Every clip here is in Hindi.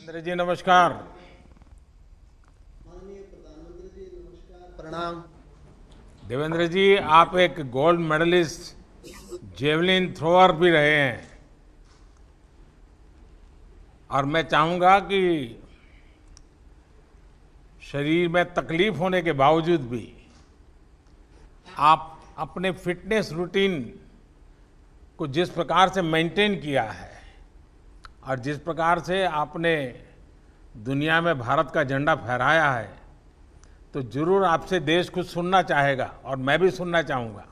देवेंद्र जी नमस्कार। माननीय प्रधानमंत्री जी नमस्कार, प्रणाम। देवेंद्र जी, आप एक गोल्ड मेडलिस्ट जेवलिन थ्रोअर भी रहे हैं और मैं चाहूंगा कि शरीर में तकलीफ होने के बावजूद भी आप अपने फिटनेस रूटीन को जिस प्रकार से मेंटेन किया है और जिस प्रकार से आपने दुनिया में भारत का झंडा फहराया है, तो जरूर आपसे देश कुछ सुनना चाहेगा और मैं भी सुनना चाहूंगा।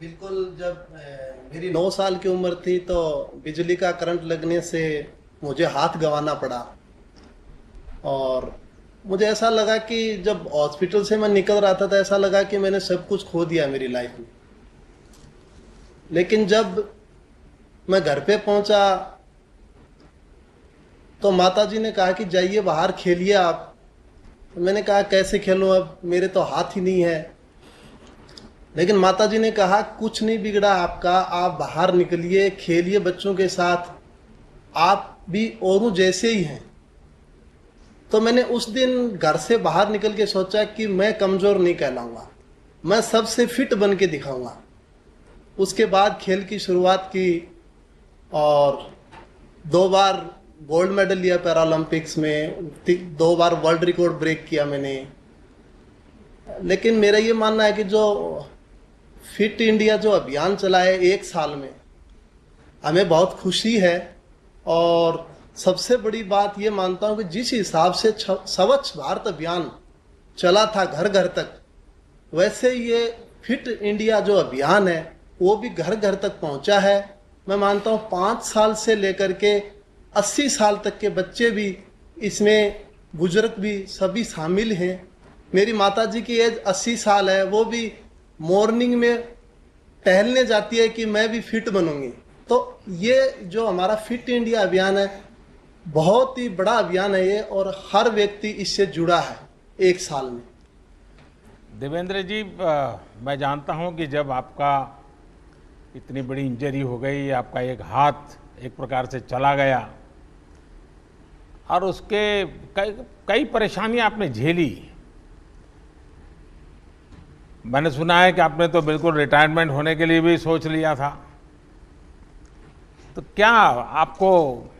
बिल्कुल, जब मेरी 9 साल की उम्र थी तो बिजली का करंट लगने से मुझे हाथ गंवाना पड़ा और मुझे ऐसा लगा कि जब हॉस्पिटल से मैं निकल रहा था तो ऐसा लगा कि मैंने सब कुछ खो दिया मेरी लाइफ में। लेकिन जब मैं घर पे पहुंचा तो माताजी ने कहा कि जाइए बाहर खेलिए आप। तो मैंने कहा कैसे खेलूं, अब मेरे तो हाथ ही नहीं है। लेकिन माताजी ने कहा कुछ नहीं बिगड़ा आपका, आप बाहर निकलिए, खेलिए बच्चों के साथ, आप भी औरों जैसे ही हैं। तो मैंने उस दिन घर से बाहर निकल के सोचा कि मैं कमजोर नहीं कहलाऊंगा, मैं सबसे फिट बन के दिखाऊंगा। उसके बाद खेल की शुरुआत की और 2 बार गोल्ड मेडल लिया पैरालंपिक्स में, 2 बार वर्ल्ड रिकॉर्ड ब्रेक किया मैंने। लेकिन मेरा ये मानना है कि जो फिट इंडिया जो अभियान चला है 1 साल में, हमें बहुत खुशी है। और सबसे बड़ी बात ये मानता हूँ कि जिस हिसाब से स्वच्छ भारत अभियान चला था घर घर तक, वैसे ये फिट इंडिया जो अभियान है वो भी घर घर तक पहुंचा है। मैं मानता हूँ 5 साल से लेकर के 80 साल तक के बच्चे भी इसमें, बुजुर्ग भी, सभी शामिल हैं। मेरी माताजी की एज 80 साल है, वो भी मॉर्निंग में टहलने जाती है कि मैं भी फिट बनूंगी। तो ये जो हमारा फिट इंडिया अभियान है बहुत ही बड़ा अभियान है ये, और हर व्यक्ति इससे जुड़ा है 1 साल में। देवेंद्र जी, मैं जानता हूं कि जब आपका इतनी बड़ी इंजरी हो गई, आपका एक हाथ एक प्रकार से चला गया और उसके कई परेशानियां आपने झेली। मैंने सुना है कि आपने तो बिल्कुल रिटायरमेंट होने के लिए भी सोच लिया था। तो क्या आपको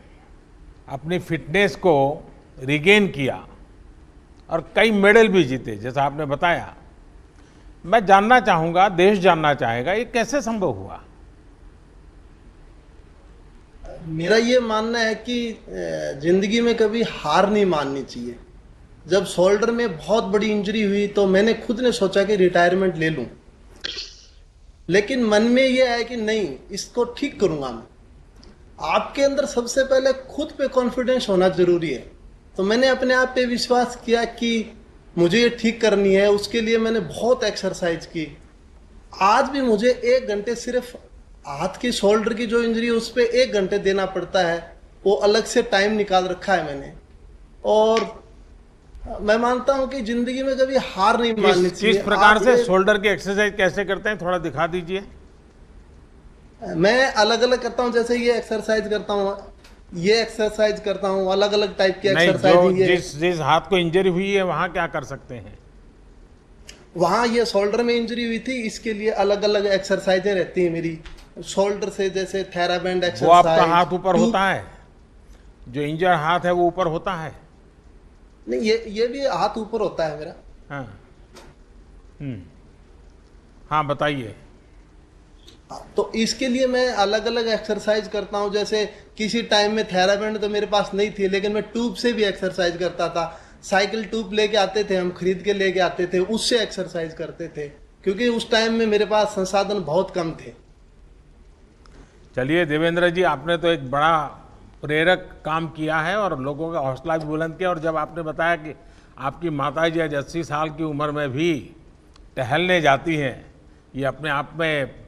अपनी फिटनेस को रिगेन किया और कई मेडल भी जीते जैसा आपने बताया। मैं जानना चाहूंगा, देश जानना चाहेगा, ये कैसे संभव हुआ? मेरा ये मानना है कि जिंदगी में कभी हार नहीं माननी चाहिए। जब शोल्डर में बहुत बड़ी इंजरी हुई तो मैंने खुद ने सोचा कि रिटायरमेंट ले लूं, लेकिन मन में ये है कि नहीं, इसको ठीक करूंगा मैं। आपके अंदर सबसे पहले खुद पे कॉन्फिडेंस होना जरूरी है। तो मैंने अपने आप पे विश्वास किया कि मुझे ये ठीक करनी है। उसके लिए मैंने बहुत एक्सरसाइज की। आज भी मुझे 1 घंटे सिर्फ हाथ की शोल्डर की जो इंजरी है उस पर 1 घंटे देना पड़ता है, वो अलग से टाइम निकाल रखा है मैंने। और मैं मानता हूं कि जिंदगी में कभी हार नहीं माननी चाहिए। किस प्रकार से शोल्डर की एक्सरसाइज कैसे करते हैं, थोड़ा दिखा दीजिए। मैं अलग अलग करता हूं, जैसे ये एक्सरसाइज करता हूं, ये एक्सरसाइज करता हूं, अलग अलग टाइप की एक्सरसाइज। जिस हाथ को इंजरी हुई है वहां क्या कर सकते हैं? वहां ये शोल्डर में इंजरी हुई थी, इसके लिए अलग अलग एक्सरसाइजें रहती हैं मेरी। शोल्डर से जैसे थेराबैंड एक्सरसाइज। वो आपका हाथ ऊपर होता है, जो इंजर हाथ है वो ऊपर होता है? नहीं, ये भी हाथ ऊपर होता है मेरा। हाँ। हाँ, बताइए। तो इसके लिए मैं अलग अलग एक्सरसाइज करता हूं। जैसे किसी टाइम में थेराबैंड तो मेरे पास नहीं थी, लेकिन मैं ट्यूब से भी एक्सरसाइज करता था। साइकिल ट्यूब लेके आते थे, हम खरीद के लेके आते थे, उससे एक्सरसाइज करते थे, क्योंकि उस टाइम में मेरे पास संसाधन बहुत कम थे। चलिए देवेंद्र जी, आपने तो एक बड़ा प्रेरक काम किया है और लोगों का हौसला भी बुलंद किया। और जब आपने बताया कि आपकी माताजी आज 80 साल की उम्र में भी टहलने जाती हैं, ये अपने आप में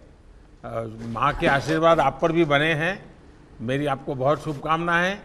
माँ के आशीर्वाद आप पर भी बने हैं। मेरी आपको बहुत शुभकामनाएं हैं।